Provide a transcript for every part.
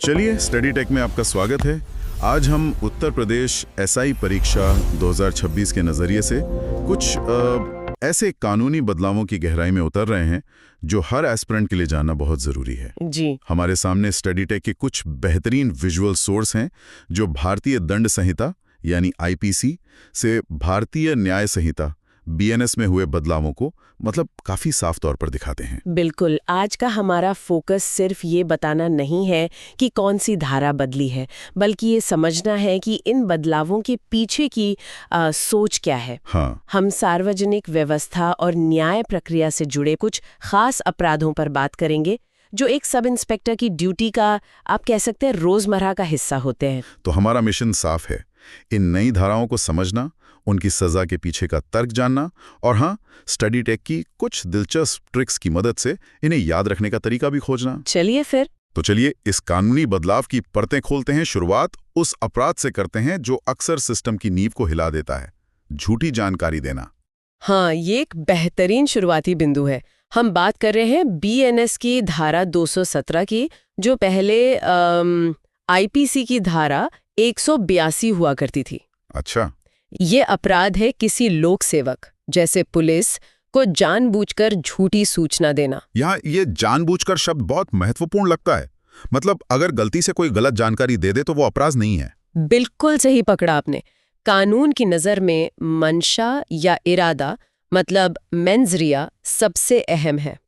चलिए, study take में आपका स्वागत है। आज हम उत्तर प्रदेश एसआई परीक्षा 2026 के नज़रिए से कुछ ऐसे कानूनी बदलावों की गहराई में उतर रहे हैं जो हर एस्पिरेंट के लिए जानना बहुत ज़रूरी है। जी। हमारे सामने स्टडी टेक के कुछ बेहतरीन विजुअल सोर्स हैं जो भारतीय दंड संहिता यानी आईपीसी से भारतीय न्याय संहिता बीएनएस में हुए बदलावों को काफी साफ तौर पर दिखाते हैं। बिल्कुल, आज का हमारा फोकस सिर्फ ये बताना नहीं है कि कौन सी धारा बदली है, बल्कि ये समझना है कि इन बदलावों के पीछे की सोच क्या है। हाँ। हम सार्वजनिक व्यवस्था और न्याय प्रक्रिया से जुड़े कुछ खास अपराधों पर बात करेंगे जो एक सब इंस्पेक्टर की ड्यूटी का, आप कह सकते हैं, रोजमर्रा का हिस्सा होते हैं। तो हमारा मिशन साफ है, इन नई धाराओं को समझना, उनकी सजा के पीछे का तर्क जानना और हाँ, स्टडी टेक की कुछ दिलचस्प ट्रिक्स की मदद से इन्हें याद रखने का तरीका भी खोजना। चलिए फिर। तो चलिए इस कानूनी बदलाव की परतें खोलते हैं। शुरुआत उस अपराध से करते हैं जो अक्सर सिस्टम की नींव को हिला देता है, झूठी जानकारी देना। हाँ, ये एक बेहतरीन शुरुआती बिंदु है। हम बात कर रहे हैं बीएनएस की धारा 217 की, जो पहले आईपीसी की धारा 182 हुआ करती थी। अच्छा। ये अपराध है किसी लोक सेवक जैसे पुलिस को जानबूझकर झूठी सूचना देना। यहाँ ये जानबूझकर शब्द बहुत महत्वपूर्ण लगता है। अगर गलती से कोई गलत जानकारी दे दे तो वो अपराध नहीं है। बिल्कुल सही पकड़ा आपने। कानून की नज़र में मंशा या इरादा, मेंस रिया, सबसे अहम है।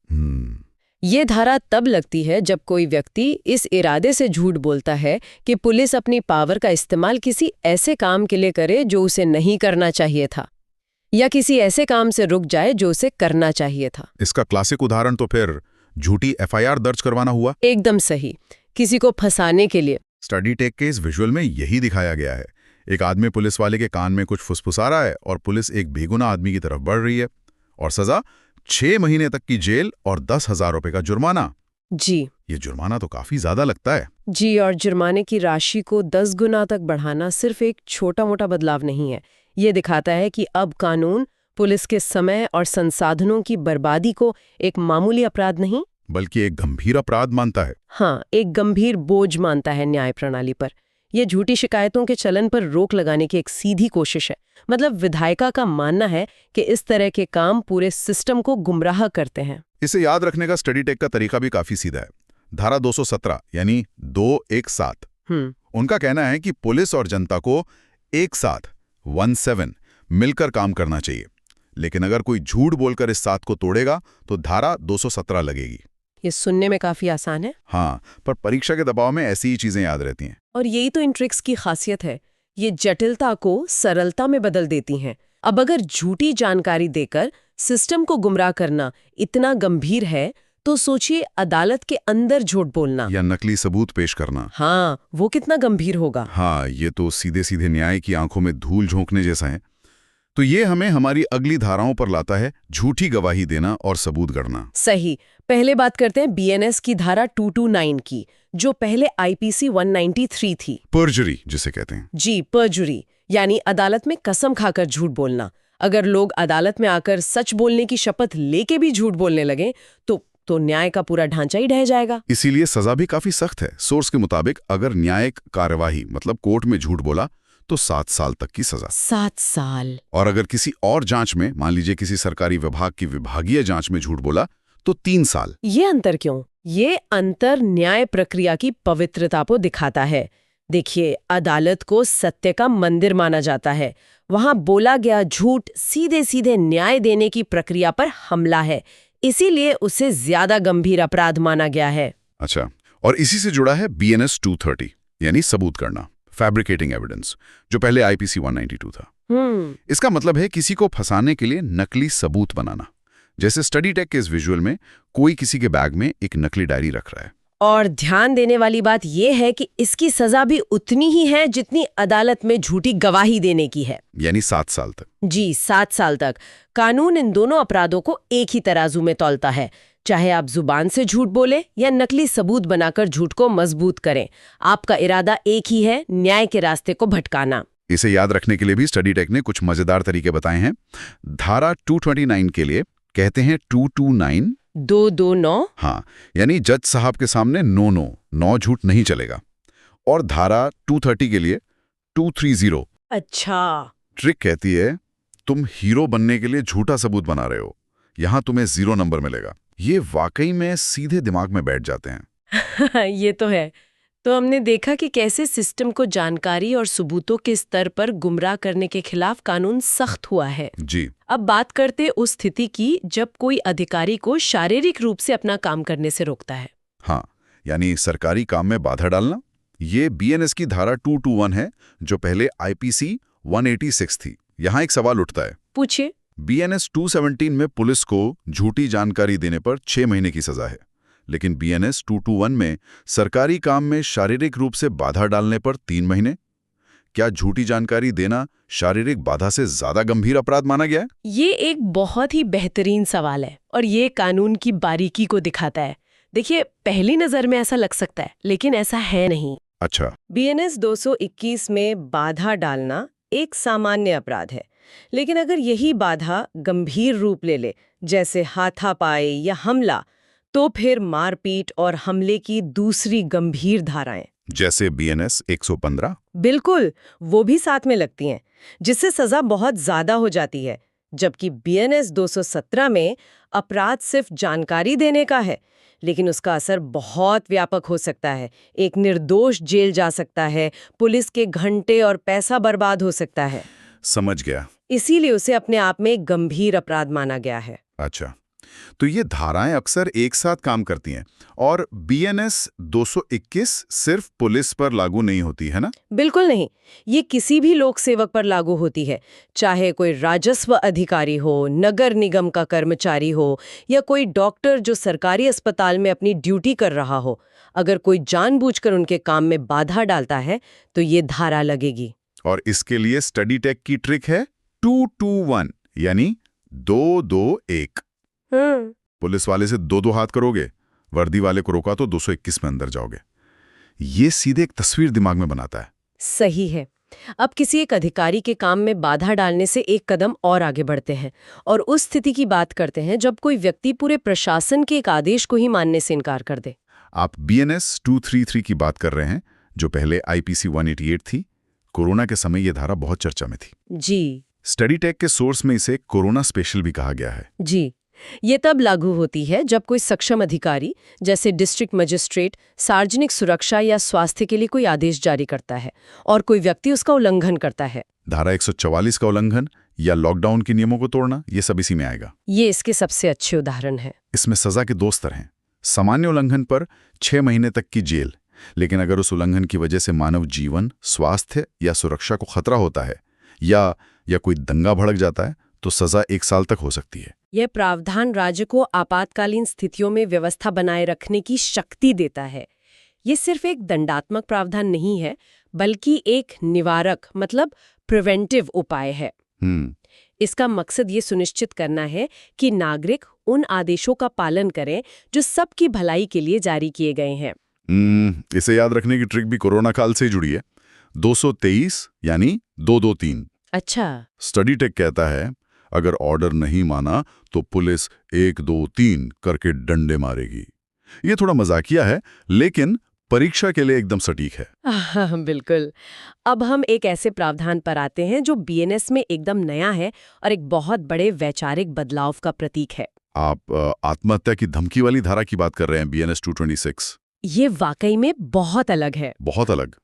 ये धारा तब लगती है जब कोई व्यक्ति इस इरादे से झूठ बोलता है कि पुलिस अपनी पावर का इस्तेमाल किसी ऐसे काम के लिए करे जो उसे नहीं करना चाहिए था, या किसी ऐसे काम से रुक जाए जो उसे करना चाहिए था। इसका क्लासिक उदाहरण तो फिर झूठी एफआईआर दर्ज करवाना हुआ। एकदम सही, किसी को फंसाने के लिए। स्टडी टेक के इस विजुअल में यही दिखाया गया है। एक आदमी पुलिस वाले के कान में कुछ फुसफुसा रहा है और पुलिस एक बेगुनाह आदमी की तरफ बढ़ रही है, और सजा 6 महीने तक की जेल और 10,000 रुपए का जुर्माना। जी। ये जुर्माना तो काफी ज्यादा लगता है। जी, और जुर्माने की राशि को 10 गुना तक बढ़ाना सिर्फ एक छोटा मोटा बदलाव नहीं है। ये दिखाता है कि अब कानून पुलिस के समय और संसाधनों की बर्बादी को एक मामूली अपराध नहीं, बल्कि एक गंभीर अपराध मानता है। हाँ, एक गंभीर बोझ मानता है न्याय प्रणाली पर। यह झूठी शिकायतों के चलन पर रोक लगाने की एक सीधी कोशिश है। विधायिका का मानना है कि इस तरह के काम पूरे सिस्टम को गुमराह करते हैं। इसे याद रखने का स्टडी टेक का तरीका भी काफी सीधा है। धारा 217 यानी 217, उनका कहना है कि पुलिस और जनता को एक साथ 17 मिलकर काम करना चाहिए। लेकिन अगर कोई झूठ बोलकर इस साथ को तोड़ेगा तो धारा 217 लगेगी। ये सुनने में काफी आसान है। हाँ, पर परीक्षा के दबाव में ऐसी ही चीजें याद रहती हैं। और यही तो इन ट्रिक्स की खासियत है, ये जटिलता को सरलता में बदल देती हैं। अब अगर झूठी जानकारी देकर सिस्टम को गुमराह करना इतना गंभीर है, तो सोचिए अदालत के अंदर झूठ बोलना या नकली सबूत पेश करना। हाँ, वो कितना गंभीर होगा। हाँ, ये तो सीधे सीधे न्याय की आंखों में धूल झोंकने जैसा है। तो ये हमें हमारी अगली धाराओं पर लाता है, झूठी गवाही देना और सबूत गढ़ना। सही। पहले बात करते हैं बीएनएस की धारा 229 की, जो पहले आईपीसी 193 थी। पर्जरी जिसे कहते हैं। जी, पर्जुरी यानी अदालत में कसम खाकर झूठ बोलना। अगर लोग अदालत में आकर सच बोलने की शपथ लेके भी झूठ बोलने लगे तो न्याय का पूरा ढांचा ही ढह जाएगा। इसीलिए सजा भी काफी सख्त है। सोर्स के मुताबिक अगर न्यायिक कार्यवाही कोर्ट में झूठ बोला तो 7 साल तक की सजा। 7 साल। और अगर किसी और जांच में, मान लीजिए किसी सरकारी विभाग की विभागीय जांच में झूठ बोला तो 3 साल। ये अंतर क्यों? ये अंतर न्याय प्रक्रिया की पवित्रता को दिखाता है। देखिए, अदालत को सत्य का मंदिर माना जाता है। वहां बोला गया झूठ सीधे सीधे न्याय देने की प्रक्रिया पर हमला है, इसीलिए उसे ज्यादा गंभीर अपराध माना गया है। अच्छा, और इसी से जुड़ा है बीएनएस 230 यानी सबूत करना, फैब्रिकेटिंग एविडेंस, जो पहले आईपीसी 192 था। इसका मतलब है किसी को फंसाने के लिए नकली सबूत बनाना। जैसे स्टडी टेक के इस विजुअल में कोई किसी के बैग में एक नकली डायरी रख रहा है। और ध्यान देने वाली बात यह है कि इसकी सजा भी उतनी ही है जितनी अदालत में झूठी गवाही देने की है, यानी 7 साल तक। जी, 7 साल तक। कानून इन दोनों अपराधों को एक ही तराजू में तौलता है। चाहे आप जुबान से झूठ बोले या नकली सबूत बनाकर झूठ को मजबूत करें, आपका इरादा एक ही है, न्याय के रास्ते को भटकाना। इसे याद रखने के लिए भी स्टडी टेक ने कुछ मजेदार तरीके बताए हैं। धारा 229 के लिए कहते हैं 229 229। हाँ, यानी जज साहब के सामने नो झूठ नहीं चलेगा। और धारा 230 के लिए 230। अच्छा। ट्रिक कहती है तुम हीरो बनने के लिए झूठा सबूत बना रहे हो, यहां तुम्हें 0 नंबर मिलेगा। ये वाकई में सीधे दिमाग में बैठ जाते हैं। ये तो है। तो हमने देखा कि कैसे सिस्टम को जानकारी और सबूतों के स्तर पर गुमराह करने के खिलाफ कानून सख्त हुआ है। जी। अब बात करते उस स्थिति की जब कोई अधिकारी को शारीरिक रूप से अपना काम करने से रोकता है। हाँ, यानी सरकारी काम में बाधा डालना। ये बीएनएस की धारा 221 है, जो पहले आईपीसी 186 थी। यहाँ एक सवाल उठता है। पूछिए। बीएनएस 217 में पुलिस को झूठी जानकारी देने पर 6 महीने की सजा है, लेकिन बीएनएस 221 में सरकारी काम में शारीरिक रूप से बाधा डालने पर 3 महीने। क्या झूठी जानकारी देना शारीरिक बाधा से ज्यादा गंभीर अपराध माना गया है? ये एक बहुत ही बेहतरीन सवाल है और ये कानून की बारीकी को दिखाता है। देखिए, पहली नजर में ऐसा लग सकता है, लेकिन ऐसा है नहीं। अच्छा। बीएनएस 221 में बाधा डालना एक सामान्य अपराध है, लेकिन अगर यही बाधा गंभीर रूप ले ले, जैसे हाथापाई या हमला, तो फिर मारपीट और हमले की दूसरी गंभीर धाराएं, जैसे बीएनएस 115, बिल्कुल वो भी साथ में लगती हैं, जिससे सजा बहुत ज्यादा हो जाती है। जबकि बीएनएस 217 में अपराध सिर्फ जानकारी देने का है, लेकिन उसका असर बहुत व्यापक हो सकता है। एक निर्दोष जेल जा सकता है, पुलिस के घंटे और पैसा बर्बाद हो सकता है। समझ गया। इसीलिए उसे अपने आप में एक गंभीर अपराध माना गया है। अच्छा, तो ये धाराएं अक्सर एक साथ काम करती हैं और बीएनएस 221 सिर्फ पुलिस पर लागू नहीं होती है ना? बिल्कुल नहीं, ये किसी भी लोक सेवक पर लागू होती है, चाहे कोई राजस्व अधिकारी हो, नगर निगम का कर्मचारी हो या कोई डॉक्टर जो सरकारी अस्पताल में अपनी ड्यूटी कर रहा हो। अगर कोई जानबूझकर उनके काम में बाधा डालता है तो ये धारा लगेगी। और इसके लिए स्टडी टेक की ट्रिक है 221, यानी 221। पुलिस वाले से 2-2 हाथ करोगे, वर्दी वाले को रोका तो 221 में अंदर जाओगे। ये सीधे एक तस्वीर दिमाग में बनाता है। सही है। अब किसी एक अधिकारी के काम में बाधा डालने से एक कदम और आगे बढ़ते हैं और उस स्थिति की बात करते हैं जब कोई व्यक्ति पूरे प्रशासन के एक आदेश को ही मानने से इनकार कर दे। आप बीएनएस 233 की बात कर रहे हैं, जो पहले आईपीसी 188 थी। कोरोना के समय ये धारा बहुत चर्चा में थी। जी। स्टडी टेक के सोर्स में इसे कोरोना स्पेशल भी कहा गया है। जी, ये तब लागू होती है जब कोई सक्षम अधिकारी, जैसे डिस्ट्रिक्ट मजिस्ट्रेट, सार्वजनिक सुरक्षा या स्वास्थ्य के लिए कोई आदेश जारी करता है और कोई व्यक्ति उसका उल्लंघन करता है। धारा 144 का उल्लंघन या लॉकडाउन के नियमों को तोड़ना, ये सब इसी में आएगा। ये इसके सबसे अच्छे उदाहरण है। इसमें सजा के 2 स्तर हैं। सामान्य उल्लंघन पर 6 महीने तक की जेल, लेकिन अगर उस उल्लंघन की वजह से मानव जीवन, स्वास्थ्य या सुरक्षा को खतरा होता है या कोई दंगा भड़क जाता है तो सजा 1 साल तक हो सकती है। यह प्रावधान राज्य को आपातकालीन स्थितियों में व्यवस्था बनाए रखने की शक्ति देता है। ये सिर्फ एक दंडात्मक प्रावधान नहीं है, बल्कि एक निवारक मतलब प्रिवेंटिव उपाय है। इसका मकसद ये सुनिश्चित करना है कि नागरिक उन आदेशों का पालन करें जो सबकी भलाई के लिए जारी किए गए हैं। इसे याद रखने की ट्रिक भी कोरोना काल से जुड़ी है। 223 यानी 223। अच्छा। स्टडी टेक कहता है अगर ऑर्डर नहीं माना तो पुलिस 1 2 3 करके डंडे मारेगी। ये थोड़ा मजाकिया है, लेकिन परीक्षा के लिए एकदम सटीक है। बिल्कुल। अब हम एक ऐसे प्रावधान पर आते हैं जो बीएनएस में एकदम नया है और एक बहुत बड़े वैचारिक बदलाव का प्रतीक है। आप आत्महत्या की धमकी वाली धारा की बात कर रहे हैं, बीएनएस 226। ये वाकई में बहुत अलग है। बहुत अलग।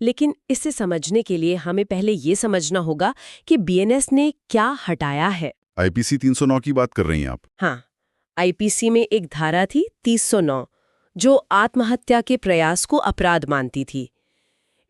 लेकिन इसे समझने के लिए हमें पहले ये समझना होगा कि बीएनएस ने क्या हटाया है। आईपीसी 309 की बात कर रही हैं आप? हाँ, आईपीसी में एक धारा थी 309 जो आत्महत्या के प्रयास को अपराध मानती थी।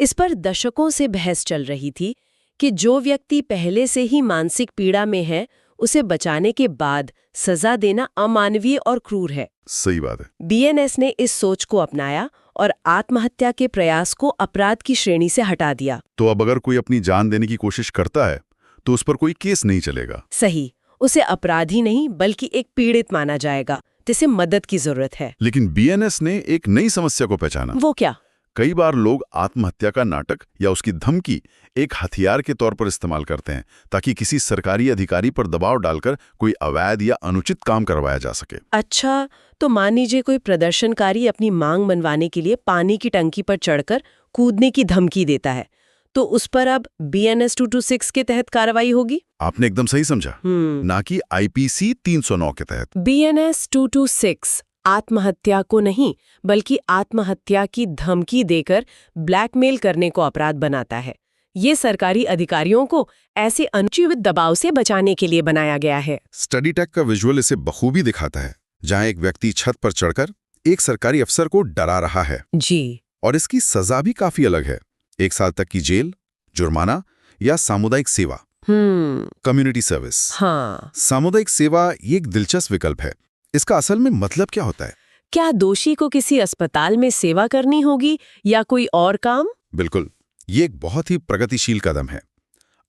इस पर दशकों से बहस चल रही थी कि जो व्यक्ति पहले से ही मानसिक पीड़ा में है, उसे बचाने के बाद सजा देना अमानवीय और क्रूर है। सही बात है। बीएनएस ने इस सोच को अपनाया और आत्महत्या के प्रयास को अपराध की श्रेणी से हटा दिया। तो अब अगर कोई अपनी जान देने की कोशिश करता है तो उस पर कोई केस नहीं चलेगा। सही, उसे अपराधी नहीं बल्कि एक पीड़ित माना जाएगा जिसे मदद की जरूरत है। लेकिन बीएनएस ने एक नई समस्या को पहचाना। वो क्या? कई बार लोग आत्महत्या का नाटक या उसकी धमकी एक हथियार के तौर पर इस्तेमाल करते हैं ताकि किसी सरकारी अधिकारी पर दबाव डालकर कोई अवैध या अनुचित काम करवाया जा सके। अच्छा, तो मान लीजिए कोई प्रदर्शनकारी अपनी मांग मनवाने के लिए पानी की टंकी पर चढ़कर कूदने की धमकी देता है, तो उस पर अब BNS 226 के तहत कार्रवाई होगी? आपने एकदम सही समझा, ना कि IPC 309 के तहत। BNS 226 आत्महत्या को नहीं बल्कि आत्महत्या की धमकी देकर ब्लैकमेल करने को अपराध बनाता है। ये सरकारी अधिकारियों को ऐसे अनुचित दबाव से बचाने के लिए बनाया गया है। स्टडी टेक का विजुअल इसे बखूबी दिखाता है, जहां एक व्यक्ति छत पर चढ़कर एक सरकारी अफसर को डरा रहा है जी, और इसकी सजा भी काफी अलग है, 1 साल तक की जेल, जुर्माना या सामुदायिक सेवा, कम्युनिटी सर्विस। हाँ, सामुदायिक सेवा ये एक दिलचस्प विकल्प है। इसका असल में मतलब क्या होता है? क्या दोषी को किसी अस्पताल में सेवा करनी होगी या कोई और काम? बिल्कुल, ये एक बहुत ही प्रगतिशील कदम है।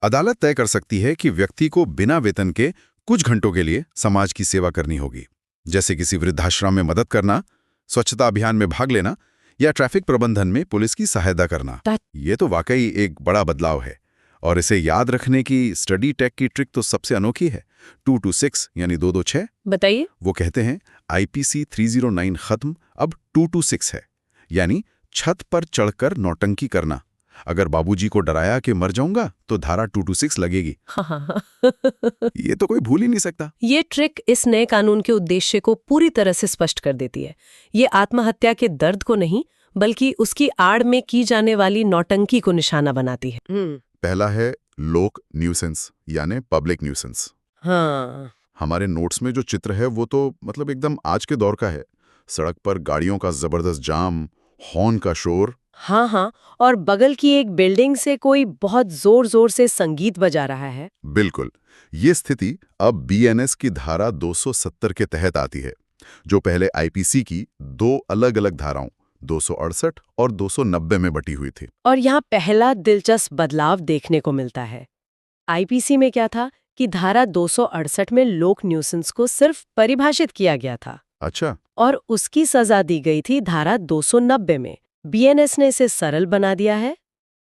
अदालत तय कर सकती है कि व्यक्ति को बिना वेतन के कुछ घंटों के लिए समाज की सेवा करनी होगी, जैसे किसी वृद्धाश्रम में मदद करना, स्वच्छता अभियान में भाग लेना या ट्रैफिक प्रबंधन में पुलिस की सहायता करना। ये तो वाकई एक बड़ा बदलाव है, और इसे याद रखने की स्टडी टेक की ट्रिक तो सबसे अनोखी है। 226 यानी 226। बताइए। वो कहते हैं IPC 309 खत्म, अब 226 है, यानी छत पर चढ़कर नौटंकी करना। अगर बाबूजी को डराया कि मर जाऊंगा तो धारा 226 लगेगी। ये तो कोई भूल ही नहीं सकता। ये ट्रिक इस नए कानून के उद्देश्य को पूरी तरह से स्पष्ट कर देती है। ये आत्महत्या के दर्द को नहीं बल्कि उसकी आड़ में की जाने वाली नौटंकी को निशाना बनाती है। पहला है लोक न्यूसेंस यानी पब्लिक न्यूसेंस। हाँ, हमारे नोट्स में जो चित्र है वो तो मतलब एकदम आज के दौर का है। सड़क पर गाड़ियों का जबरदस्त जाम, हॉर्न का शोर। हाँ, और बगल की एक बिल्डिंग से कोई बहुत जोर जोर से संगीत बजा रहा है। बिल्कुल, ये स्थिति अब BNS की धारा 270 के तहत आती है, जो पहले IPC की 2 अलग-अलग धाराओं 268 और 290 में बटी हुई थी। और यहाँ पहला दिलचस्प बदलाव देखने को मिलता है। IPC में क्या था कि धारा 268 में लोक न्यूसेंस को सिर्फ परिभाषित किया गया था। अच्छा। और उसकी सजा दी गई थी धारा 290 में। BNS ने इसे सरल बना दिया है।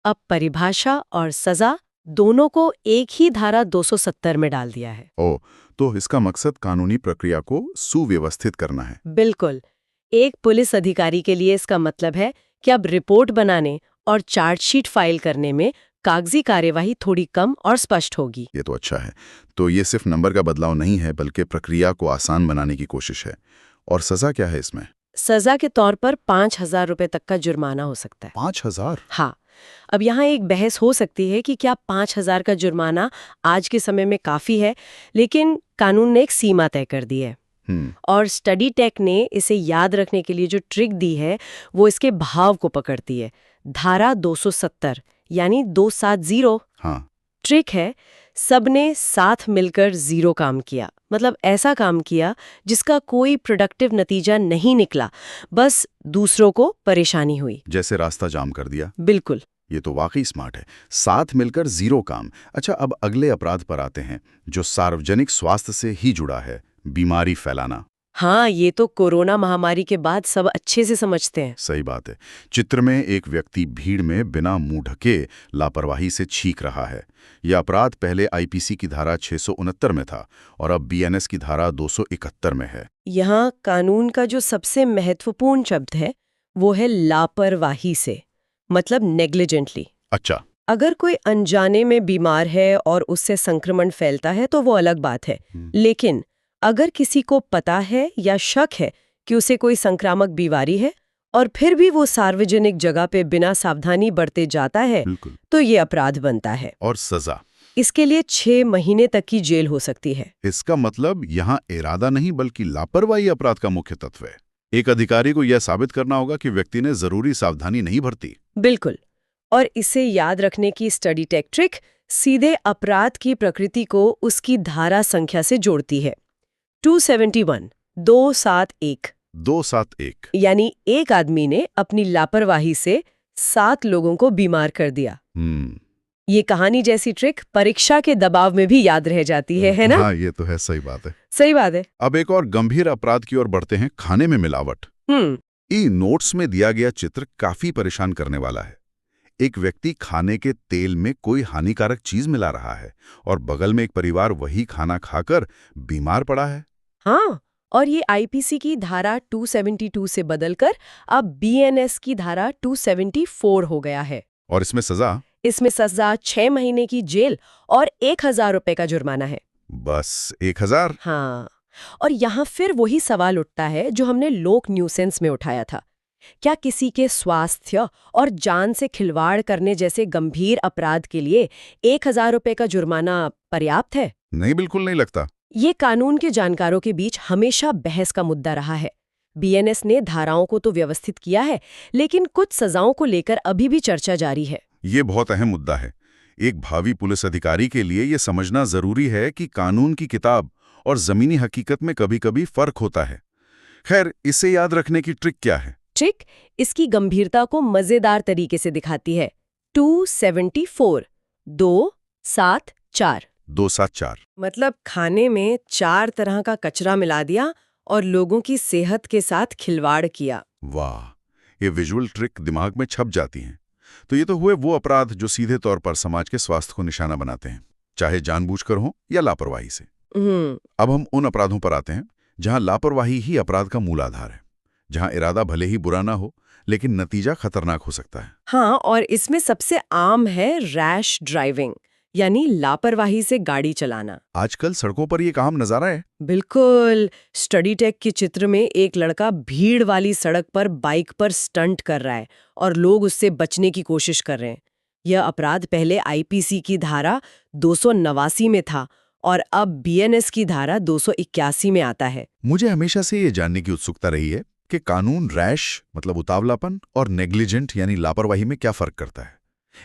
अब परिभाषा और सजा दोनों को एक ही धारा 270 में डाल दिया है। ओह, तो इसका मकसद कानूनी प्रक्रिया को सुव्यवस्थित करना है। बिल्कुल। एक पुलिस अधिकारी के लिए इसका मतलब है कि अब रिपोर्ट बनाने और चार्जशीट फाइल करने में कागजी कार्यवाही थोड़ी कम और स्पष्ट होगी। ये तो अच्छा है। तो ये सिर्फ नंबर का बदलाव नहीं है बल्कि प्रक्रिया को आसान बनाने की कोशिश है। और सजा क्या है इसमें? सजा के तौर पर 5,000 रुपए तक का जुर्माना हो सकता है। 5,000? हाँ। अब यहाँ एक बहस हो सकती है कि क्या 5,000 का जुर्माना आज के समय में काफी है, लेकिन कानून ने एक सीमा तय कर दी है। और स्टडी टेक ने इसे याद रखने के लिए जो ट्रिक दी है वो इसके भाव को पकड़ती है। धारा 270 यानी 270। हाँ। ट्रिक है, सबने साथ मिलकर जीरो काम किया, मतलब ऐसा काम किया जिसका कोई प्रोडक्टिव नतीजा नहीं निकला, बस दूसरों को परेशानी हुई। जैसे रास्ता जाम कर दिया। बिल्कुल। ये तो वाकई स्मार्ट है, साथ मिलकर जीरो काम। अच्छा, अब अगले अपराध पर आते हैं जो सार्वजनिक स्वास्थ्य से ही जुड़ा है, बीमारी फैलाना। हाँ, ये तो कोरोना महामारी के बाद सब अच्छे से समझते हैं। सही बात है। चित्र में एक व्यक्ति भीड़ में बिना मुंह ढके लापरवाही से छींक रहा है। यह अपराध पहले IPC की धारा 669 में था और अब BNS की धारा 271 में है। यहाँ कानून का जो सबसे महत्वपूर्ण शब्द है वो है लापरवाही से, मतलब नेग्लिजेंटली। अच्छा। अगर कोई अनजाने में बीमार है और उससे संक्रमण फैलता है तो वो अलग बात है, लेकिन अगर किसी को पता है या शक है कि उसे कोई संक्रामक बीमारी है और फिर भी वो सार्वजनिक जगह पे बिना सावधानी बरते जाता है, तो ये अपराध बनता है। और सजा? इसके लिए 6 महीने तक की जेल हो सकती है। इसका मतलब यहाँ इरादा नहीं बल्कि लापरवाही अपराध का मुख्य तत्व है। एक अधिकारी को यह साबित करना होगा कि व्यक्ति ने जरूरी सावधानी नहीं बरती। बिल्कुल। और इसे याद रखने की स्टडी टेक ट्रिक सीधे अपराध की प्रकृति को उसकी धारा संख्या से जोड़ती है। 271 271 यानी एक आदमी ने अपनी लापरवाही से 7 लोगों को बीमार कर दिया। ये कहानी जैसी ट्रिक परीक्षा के दबाव में भी याद रह जाती है ना? हाँ, ये तो है, सही बात है। सही बात है। अब एक और गंभीर अपराध की ओर बढ़ते हैं, खाने में मिलावट। नोट्स में दिया गया चित्र काफी परेशान करने वाला है। एक व्यक्ति खाने के तेल में कोई हानिकारक चीज मिला रहा है और बगल में एक परिवार वही खाना खाकर बीमार पड़ा है। हाँ, और ये आईपीसी की धारा 272 से बदलकर अब बीएनएस की धारा 274 हो गया है। और इसमें सजा? इसमें सजा 6 महीने की जेल और 1000 रुपए का जुर्माना है। बस 1000? हाँ, और यहाँ फिर वही सवाल उठता है जो हमने लोक न्यूसेंस में उठाया था। क्या किसी के स्वास्थ्य और जान से खिलवाड़ करने जैसे गंभीर अपराध के लिए 1000 रुपए का जुर्माना पर्याप्त है? नहीं, बिल्कुल नहीं लगता। ये कानून के जानकारों के बीच हमेशा बहस का मुद्दा रहा है। बीएनएस ने धाराओं को तो व्यवस्थित किया है, लेकिन कुछ सजाओं को लेकर अभी भी चर्चा जारी है। ये बहुत अहम मुद्दा है। एक भावी पुलिस अधिकारी के लिए ये समझना जरूरी है कि कानून की किताब और जमीनी हकीकत में कभी-कभी फर्क होता है। खैर, इसे याद रखने की ट्रिक क्या है? ट्रिक इसकी गंभीरता को मजेदार तरीके से दिखाती है। 274 274 274 मतलब खाने में 4 तरह का कचरा मिला दिया और लोगों की सेहत के साथ खिलवाड़ किया। वाह, ये विजुअल ट्रिक दिमाग में छप जाती हैं। तो ये तो हुए वो अपराध जो सीधे तौर पर समाज के स्वास्थ्य को निशाना बनाते हैं, चाहे जानबूझकर हो या लापरवाही से। अब हम उन अपराधों पर आते हैं जहां लापरवाही ही अपराध का मूल आधार है, जहां इरादा भले ही बुरा ना हो लेकिन नतीजा खतरनाक हो सकता है। हाँ, और इसमें सबसे आम है रैश ड्राइविंग, यानी लापरवाही से गाड़ी चलाना। आजकल सड़कों पर ये काम नजारा है। बिल्कुल। स्टडी टेक के चित्र में एक लड़का भीड़ वाली सड़क पर बाइक पर स्टंट कर रहा है और लोग उससे बचने की कोशिश कर रहे हैं। यह अपराध पहले आईपीसी की धारा 289 में था और अब बीएनएस की धारा 281 में आता है। मुझे हमेशा से ये जानने की उत्सुकता रही है कि कानून रैश मतलब उतावलापन और नेग्लिजेंट यानी लापरवाही में क्या फर्क करता है।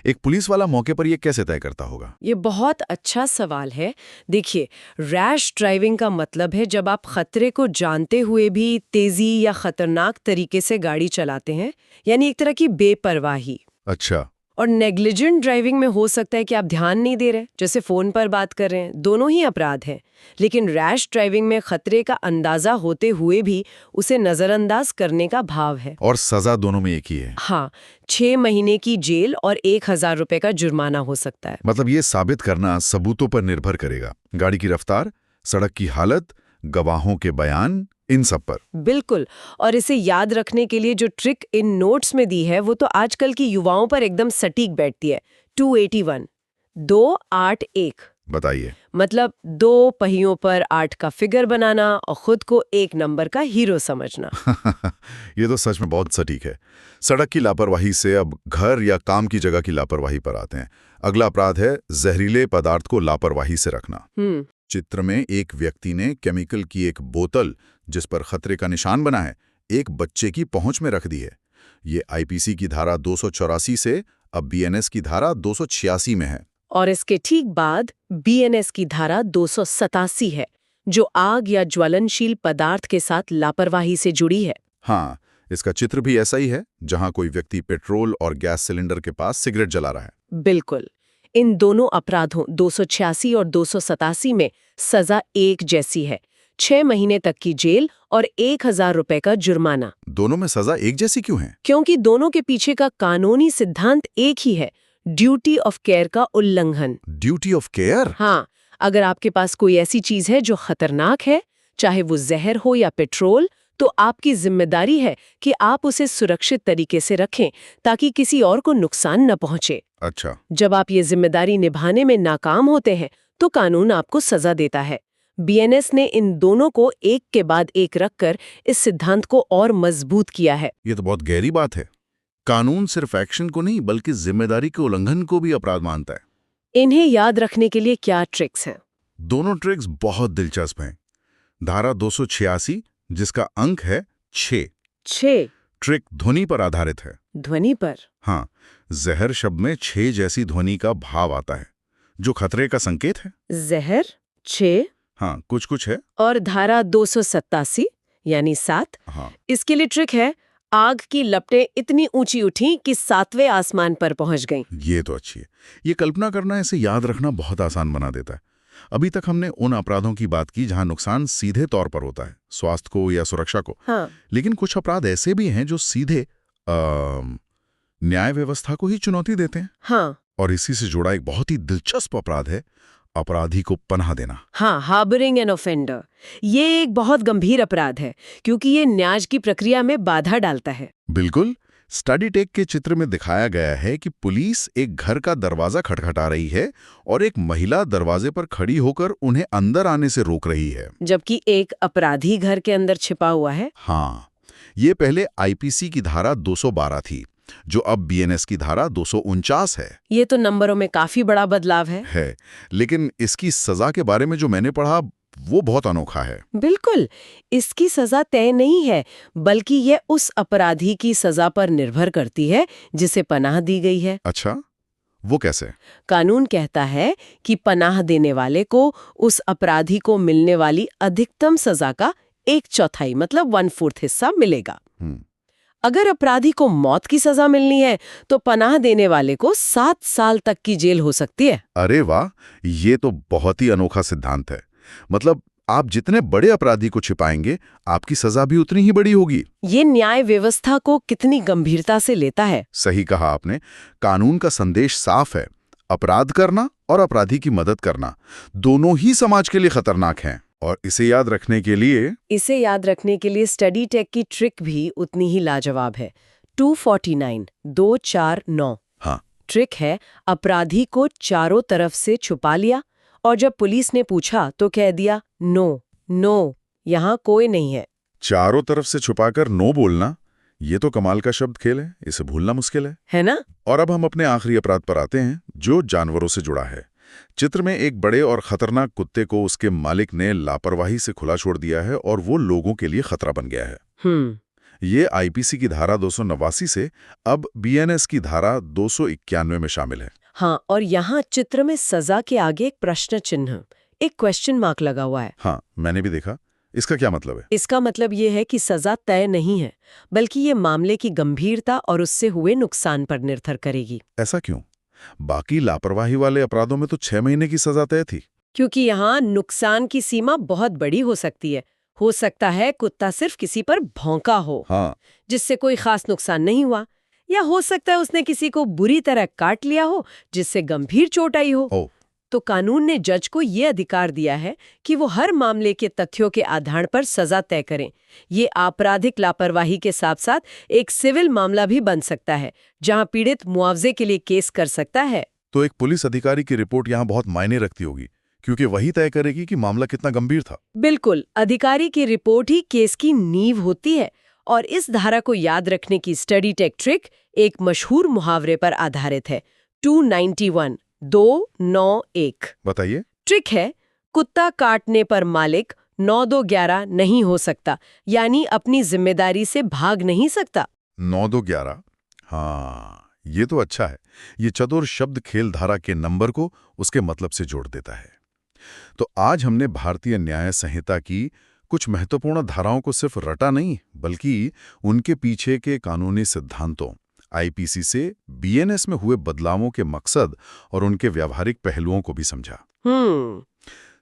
एक पुलिस वाला मौके पर यह कैसे तय करता होगा? ये बहुत अच्छा सवाल है। देखिए, रैश ड्राइविंग का मतलब है जब आप खतरे को जानते हुए भी तेजी या खतरनाक तरीके से गाड़ी चलाते हैं, यानी एक तरह की बेपरवाही। अच्छा। और नेग्लिजेंट ड्राइविंग में हो सकता है कि आप ध्यान नहीं दे रहे, जैसे फोन पर बात कर रहे हैं। दोनों ही अपराध हैं, लेकिन रैश ड्राइविंग में खतरे का अंदाजा होते हुए भी उसे नजरअंदाज करने का भाव है। और सजा दोनों में एक ही है? हाँ, 6 महीने की जेल और 1000 रुपए का जुर्माना हो सकता है। मतलब ये साबित करना सबूतों पर निर्भर करेगा, गाड़ी की रफ्तार, सड़क की हालत, गवाहों के बयान, इन सब पर। बिल्कुल। और इसे याद रखने के लिए जो ट्रिक इन नोट्स में दी है वो तो आजकल की युवाओं पर एकदम सटीक बैठती है। 281 281। बताइए। मतलब 2 पहियों पर 8 का फिगर बनाना और खुद को एक नंबर का हीरो समझना। ये तो सच में बहुत सटीक है। सड़क की लापरवाही से अब घर या काम की जगह की लापरवाही पर आते हैं। अगला अपराध है जहरीले पदार्थ को लापरवाही से रखना। चित्र में एक व्यक्ति ने केमिकल की एक बोतल जिस पर खतरे का निशान बना है, एक बच्चे की पहुंच में रख दी है। ये आईपीसी की धारा 284 से अब बीएनएस की धारा 286 में है। और इसके ठीक बाद बीएनएस की धारा 287 है, जो आग या ज्वलनशील पदार्थ के साथ लापरवाही से जुड़ी है। हाँ, इसका चित्र भी ऐसा ही है, जहां कोई व्यक्ति पेट्रोल और गैस सिलेंडर के पास सिगरेट जला रहा है। बिल्कुल। इन दोनों अपराधों 286 और 287 में सजा एक जैसी है, 6 महीने तक की जेल और 1000 रुपए का जुर्माना। दोनों में सजा एक जैसी क्यों है? क्योंकि दोनों के पीछे का कानूनी सिद्धांत एक ही है, ड्यूटी ऑफ केयर का उल्लंघन। Duty of care? हाँ, अगर आपके पास कोई ऐसी चीज है जो खतरनाक है, चाहे वो जहर हो या पेट्रोल, तो आपकी जिम्मेदारी है कि आप उसे सुरक्षित तरीके से रखें ताकि किसी और को नुकसान न पहुंचे। अच्छा। जब आप ये जिम्मेदारी निभाने में नाकाम होते हैं तो कानून आपको सजा देता है। बीएनएस ने इन दोनों को एक के बाद एक रखकर इस सिद्धांत को और मजबूत किया है। ये तो बहुत गहरी बात है। कानून सिर्फ एक्शन को नहीं बल्कि जिम्मेदारी के उल्लंघन को भी अपराध मानता है। इन्हें याद रखने के लिए क्या ट्रिक्स हैं? दोनों ट्रिक्स बहुत दिलचस्प हैं। धारा 286 जिसका अंक है 6। ट्रिक ध्वनि पर आधारित है। ध्वनि पर? हाँ, जहर शब्द में 6 जैसी ध्वनि का भाव आता है, जो खतरे का संकेत है। जहर 6? हाँ, कुछ है। और धारा 287 यानी 7? हाँ। इसके लिए ट्रिक है, आग की लपटें इतनी ऊंची उठी कि 7वें आसमान पर पहुंच गईं। ये तो अच्छी है। ये कल्पना करना, इसे याद रखना बहुत आसान बना देता है। अभी तक हमने उन अपराधों की बात की जहां नुकसान सीधे तौर पर होता है, स्वास्थ्य को या सुरक्षा को। हाँ। लेकिन कुछ अपराध ऐसे भी हैं जो सीधे न्याय व्यवस्था को ही चुनौती देते हैं। हाँ। और इसी से जुड़ा एक बहुत ही दिलचस्प अपराध है अपराधी को पनाह देना। हाँ, हार्बरिंग एन ऑफेंडर। ये एक बहुत गंभीर अपराध है क्योंकि ये न्याय की प्रक्रिया में बाधा डालता है। बिल्कुल। स्टडी टेक के चित्र में दिखाया गया है कि पुलिस एक घर का दरवाजा खटखटा रही है और एक महिला दरवाजे पर खड़ी होकर उन्हें अंदर आने से रोक रही है, जबकि एक अपराधी घर के अंदर छिपा हुआ है। हाँ, ये पहले आईपीसी की धारा 212 थी, जो अब बीएनएस की धारा 249 है। ये तो नंबरों में काफी बड़ा बदलाव है। लेकिन इसकी सजा के बारे में जो मैंने पढ़ा वो बहुत अनोखा है। बिल्कुल, इसकी सजा तय नहीं है, बल्कि यह उस अपराधी की सजा पर निर्भर करती है जिसे पनाह दी गई है। अच्छा, वो कैसे? कानून कहता है कि पनाह देने वाले को उस अपराधी को मिलने वाली अधिकतम सजा का 1/4 मतलब 1/4 हिस्सा मिलेगा। अगर अपराधी को मौत की सजा मिलनी है तो पनाह देने वाले को 7 साल तक की जेल हो सकती है। अरे वाह, ये तो बहुत ही अनोखा सिद्धांत है। मतलब आप जितने बड़े अपराधी को छिपाएंगे, आपकी सजा भी उतनी ही बड़ी होगी। ये न्याय व्यवस्था को कितनी गंभीरता से लेता है। सही कहा आपने। कानून का संदेश साफ है, अपराध करना और अपराधी की मदद करना दोनों ही समाज के लिए खतरनाक हैं। और इसे याद रखने के लिए स्टडी टेक की ट्रिक भी उतनी ही लाजवाब है। 249 हाँ। ट्रिक है, अपराधी को चारों तरफ से छुपा लिया और जब पुलिस ने पूछा तो कह दिया नो, यहाँ कोई नहीं है। चारों तरफ से छुपाकर नो बोलना, ये तो कमाल का शब्द खेल है, इसे भूलना मुश्किल है ना? और अब हम अपने आखिरी अपराध पर आते हैं, जो जानवरों से जुड़ा है। चित्र में एक बड़े और खतरनाक कुत्ते को उसके मालिक ने लापरवाही से खुला छोड़ दिया है और वो लोगों के लिए खतरा बन गया है। ये आईपीसी की धारा 289 से अब बीएनएस की धारा 291 में शामिल है। हाँ, और यहाँ चित्र में सजा के आगे एक प्रश्न चिन्ह, एक क्वेश्चन मार्क लगा हुआ है। हाँ, मैंने भी देखा। इसका क्या मतलब है? इसका मतलब ये है कि सजा तय नहीं है, बल्कि ये मामले की गंभीरता और उससे हुए नुकसान पर निर्भर करेगी। ऐसा क्यों? बाकी लापरवाही वाले अपराधों में तो 6 महीने की सजा तय थी। क्योंकि यहाँ नुकसान की सीमा बहुत बड़ी हो सकती है। हो सकता है कुत्ता सिर्फ किसी पर भौंका हो, हाँ, जिससे कोई खास नुकसान नहीं हुआ, या हो सकता है उसने किसी को बुरी तरह काट लिया हो जिससे गंभीर चोट आई हो। तो कानून ने जज को ये अधिकार दिया है कि वो हर मामले के तथ्यों के आधार पर सजा तय करें। ये आपराधिक लापरवाही के साथ साथ एक सिविल मामला भी बन सकता है, जहां पीड़ित मुआवजे के लिए केस कर सकता है। तो एक पुलिस अधिकारी की रिपोर्ट यहाँ बहुत मायने रखती होगी, क्योंकि वही तय करेगी कि मामला कितना गंभीर था। बिल्कुल, अधिकारी की रिपोर्ट ही केस की नींव होती है। और इस धारा को याद रखने की स्टडी टेक ट्रिक एक मशहूर मुहावरे पर आधारित है, 291 बताइए। ट्रिक है, कुत्ता काटने पर मालिक 9-2-11 नहीं हो सकता, यानी अपनी जिम्मेदारी से भाग नहीं सकता। 9-2-11, हाँ, ये तो अच्छा है। ये चतुर शब्द खेल धारा के नंबर को उसके मतलब से जोड़ देता है। तो आज हमने भारतीय न्याय संहिता की कुछ महत्वपूर्ण धाराओं को सिर्फ रटा नहीं, बल्कि उनके पीछे के कानूनी सिद्धांतों, आईपीसी से बीएनएस में हुए बदलावों के मकसद और उनके व्यावहारिक पहलुओं को भी समझा।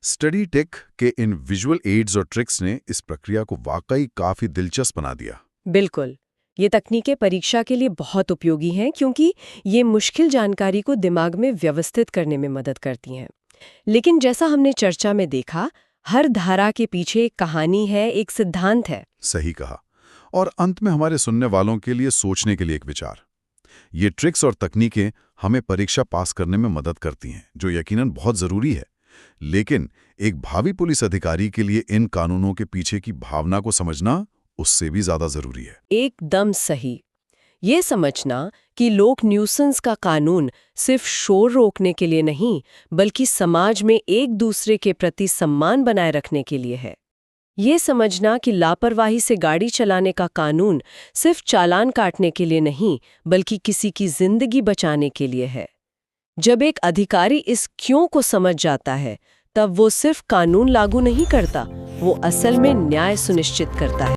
स्टडी टेक के इन विजुअल एड्स और ट्रिक्स ने इस प्रक्रिया को वाकई काफी दिलचस्प बना दिया। बिल्कुल, ये तकनीकें परीक्षा के लिए बहुत उपयोगी हैं क्योंकि ये मुश्किल जानकारी को दिमाग में व्यवस्थित करने में मदद करती हैं। लेकिन जैसा हमने चर्चा में देखा, हर धारा के पीछे एक कहानी है, एक सिद्धांत है। सही कहा। और अंत में हमारे सुनने वालों के लिए सोचने के लिए एक विचार। ये ट्रिक्स और तकनीकें हमें परीक्षा पास करने में मदद करती हैं, जो यकीनन बहुत जरूरी है। लेकिन एक भावी पुलिस अधिकारी के लिए इन कानूनों के पीछे की भावना को समझना उससे भी ज्यादा जरूरी है। एकदम सही। ये समझना कि लोक न्यूसेंस का कानून सिर्फ शोर रोकने के लिए नहीं, बल्कि समाज में एक दूसरे के प्रति सम्मान बनाए रखने के लिए है। ये समझना कि लापरवाही से गाड़ी चलाने का कानून सिर्फ चालान काटने के लिए नहीं, बल्कि किसी की जिंदगी बचाने के लिए है। जब एक अधिकारी इस क्यों को समझ जाता है, तब वो सिर्फ कानून लागू नहीं करता, वो असल में न्याय सुनिश्चित करता है।